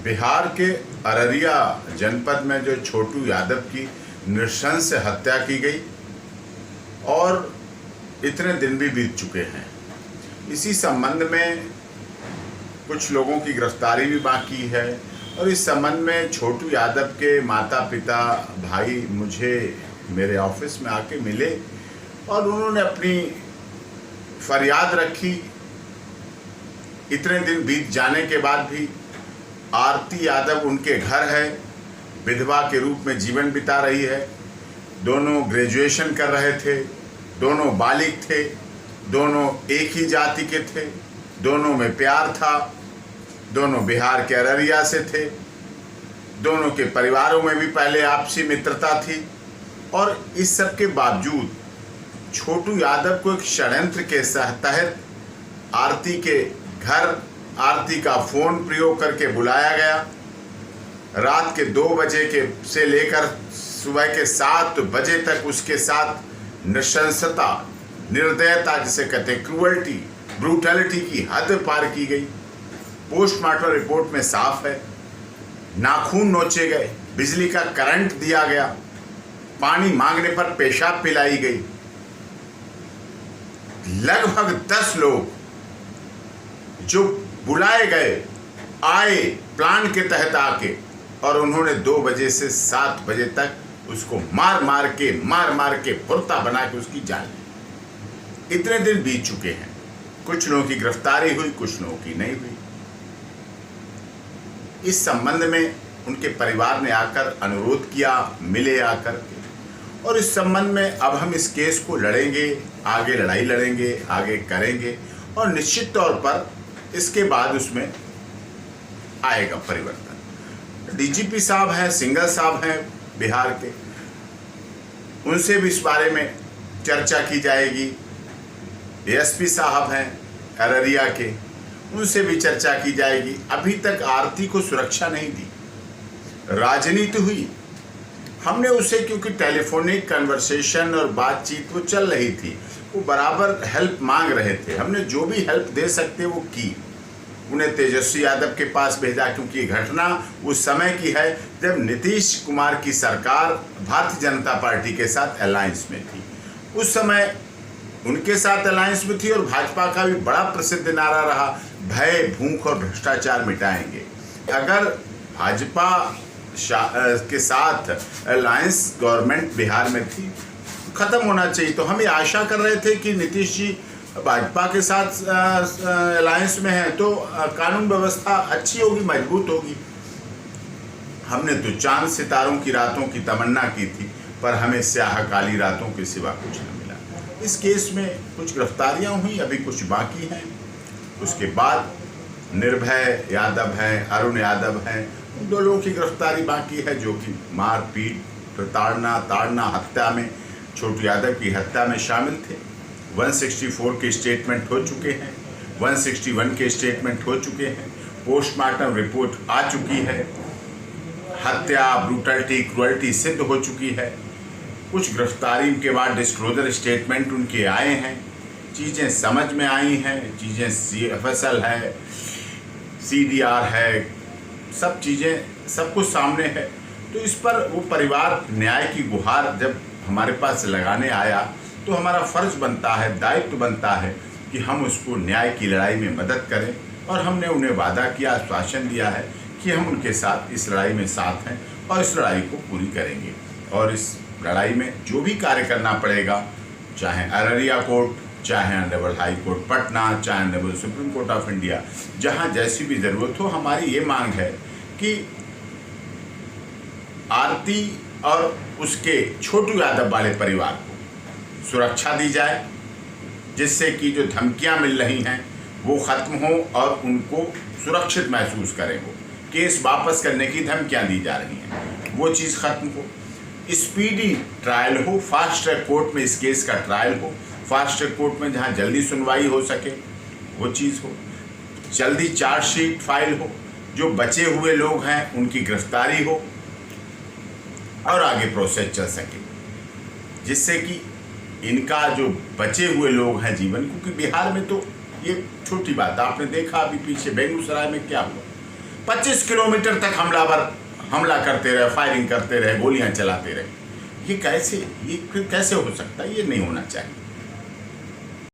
बिहार के अररिया जनपद में जो छोटू यादव की नृशंस हत्या की गई और इतने दिन भी बीत चुके हैं। इसी संबंध में कुछ लोगों की गिरफ्तारी भी बाकी है और इस संबंध में छोटू यादव के माता पिता भाई मुझे मेरे ऑफिस में आके मिले और उन्होंने अपनी फरियाद रखी। इतने दिन बीत जाने के बाद भी आरती यादव उनके घर है, विधवा के रूप में जीवन बिता रही है। दोनों ग्रेजुएशन कर रहे थे, दोनों बालिग थे, दोनों एक ही जाति के थे, दोनों में प्यार था, दोनों बिहार के अररिया से थे, दोनों के परिवारों में भी पहले आपसी मित्रता थी। और इस सब के बावजूद छोटू यादव को एक षड्यंत्र के तहत आरती के घर आरती का फोन प्रयोग करके बुलाया गया। रात के 2 बजे से लेकर सुबह के 7 बजे तक उसके साथ नृशंसता, निर्दयता जिसे कहते हैं, क्रूअल्टी, ब्रूटैलिटी की हद पार की गई। पोस्टमार्टम रिपोर्ट में साफ है। नाखून नोचे गए, बिजली का करंट दिया गया, पानी मांगने पर पेशाब पिलाई गई। लगभग 10 लोग जो बुलाए गए आए प्लान के तहत आके और उन्होंने 2 बजे से 7 बजे तक उसको मार मार के फुर्ता बना के उसकी जान ली। इतने दिन बीत चुके हैं। कुछ लोगों की गिरफ्तारी हुई, कुछ लोगों की नहीं हुई। इस संबंध में उनके परिवार ने आकर अनुरोध किया, मिले आकर के, और इस संबंध में अब हम इस केस को लड़ेंगे, आगे लड़ाई लड़ेंगे, आगे करेंगे और निश्चित तौर पर इसके बाद उसमें आएगा परिवर्तन। डीजीपी साहब हैं, सिंघल साहब हैं बिहार के, उनसे भी इस बारे में चर्चा की जाएगी। एसपी साहब हैं अररिया के, उनसे भी चर्चा की जाएगी। अभी तक आरती को सुरक्षा नहीं दी, राजनीति हुई। हमने उसे, क्योंकि टेलीफोनिक कन्वर्सेशन और बातचीत वो चल रही थी, वो बराबर हेल्प मांग रहे थे, हमने जो भी हेल्प दे सकते वो की। उन्हें तेजस्वी यादव के पास भेजा, क्योंकि ये घटना उस समय की है जब नीतीश कुमार की सरकार भारतीय जनता पार्टी के साथ अलायंस में थी। उस समय उनके साथ अलायंस में थी और भाजपा का भी बड़ा प्रसिद्ध नारा रहा, भय, भूख और भ्रष्टाचार मिटाएंगे। अगर भाजपा के साथ अलायंस गवर्नमेंट बिहार में थी, खत्म होना चाहिए। तो हम ये आशा कर रहे थे कि नीतीश जी भाजपा के साथ अलायंस में है तो कानून व्यवस्था अच्छी होगी, मजबूत होगी। हमने तो चांद सितारों की रातों की तमन्ना की थी, पर हमें स्याह काली रातों के सिवा कुछ न मिला। इस केस में कुछ गिरफ्तारियां हुई, अभी कुछ बाकी हैं। उसके बाद निर्भय यादव हैं, अरुण यादव हैं, उन 2 लोगों की गिरफ्तारी बाकी है जो कि मारपीट, ताड़ना हत्या में, छोटू यादव की हत्या में शामिल थे। 164 के स्टेटमेंट हो चुके हैं, 161 के स्टेटमेंट हो चुके हैं, पोस्टमार्टम रिपोर्ट आ चुकी है, हत्या, ब्रूटलिटी, क्रूअल्टी सिद्ध हो चुकी है। कुछ गिरफ्तारी के बाद डिस्क्लोजर स्टेटमेंट उनके आए हैं, चीज़ें समझ में आई हैं, चीज़ें CFSL है, CDR है, सब चीज़ें, सब कुछ सामने है। तो इस पर वो परिवार न्याय की गुहार जब हमारे पास लगाने आया तो हमारा फ़र्ज बनता है, दायित्व बनता है कि हम उसको न्याय की लड़ाई में मदद करें। और हमने उन्हें वादा किया, आश्वासन दिया है कि हम उनके साथ इस लड़ाई में साथ हैं और इस लड़ाई को पूरी करेंगे। और इस लड़ाई में जो भी कार्य करना पड़ेगा, चाहे अररिया कोर्ट, चाहे ऑनरेबल हाई कोर्ट पटना, चाहे honourable supreme court of India, जहाँ जैसी भी ज़रूरत हो, हमारी ये मांग है कि आरती और उसके छोटू यादव वाले परिवार को सुरक्षा दी जाए, जिससे कि जो धमकियां मिल रही हैं वो ख़त्म हो और उनको सुरक्षित महसूस करें। वो केस वापस करने की धमकियां दी जा रही हैं, वो चीज़ ख़त्म हो। स्पीडी ट्रायल हो, फास्ट ट्रैक कोर्ट में इस केस का ट्रायल हो, फास्ट ट्रैक कोर्ट में जहां जल्दी सुनवाई हो सके वो चीज़ हो, जल्दी चार्जशीट फाइल हो, जो बचे हुए लोग हैं उनकी गिरफ्तारी हो और आगे प्रोसेस चल सके, जिससे कि इनका जो बचे हुए लोग हैं जीवन, क्योंकि बिहार में तो ये छोटी बात, आपने देखा अभी पीछे बेगूसराय में क्या हुआ, 25 किलोमीटर तक हमलावर हमला करते रहे, फायरिंग करते रहे, गोलियां चलाते रहे। ये फिर कैसे हो सकता है? ये नहीं होना चाहिए।